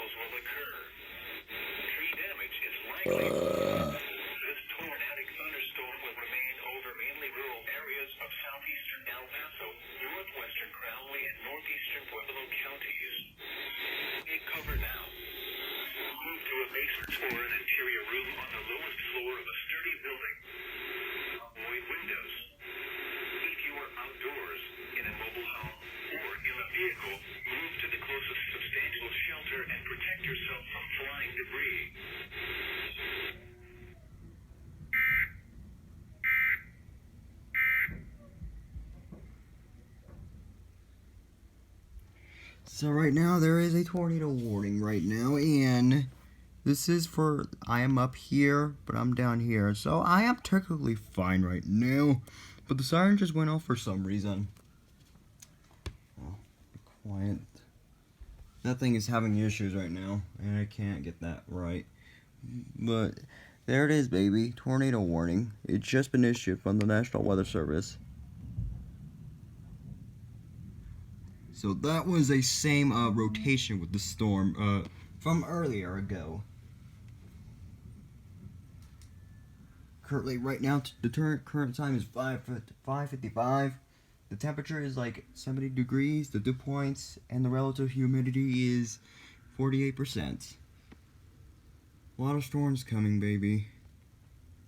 tornadoes will occur. Tree damage is likely. This tornadic thunderstorm will remain over mainly rural areas of southeastern El Paso, northwestern Crowley, and northeastern Pueblo counties. Take cover now. Move to a basement or an interior room on the lowest floor of a sturdy building. Avoid windows. If you are outdoors, in a mobile home, or in a vehicle, move to the closest substantial shelter and protect yourself from flying debris. So right now there is a tornado warning right now, and this is for, I am up here, but I'm down here. So I am technically fine right now, but the siren just went off for some reason. Oh, be quiet. That thing is having issues right now, and I can't get that right. But there it is, baby. Tornado warning. It's just been issued from the National Weather Service. So that was a same rotation with the storm from earlier ago. Currently, right now, the current time is 5:55. The temperature is like 70 degrees, the dew points, and the relative humidity is 48%. A lot of storms coming, baby.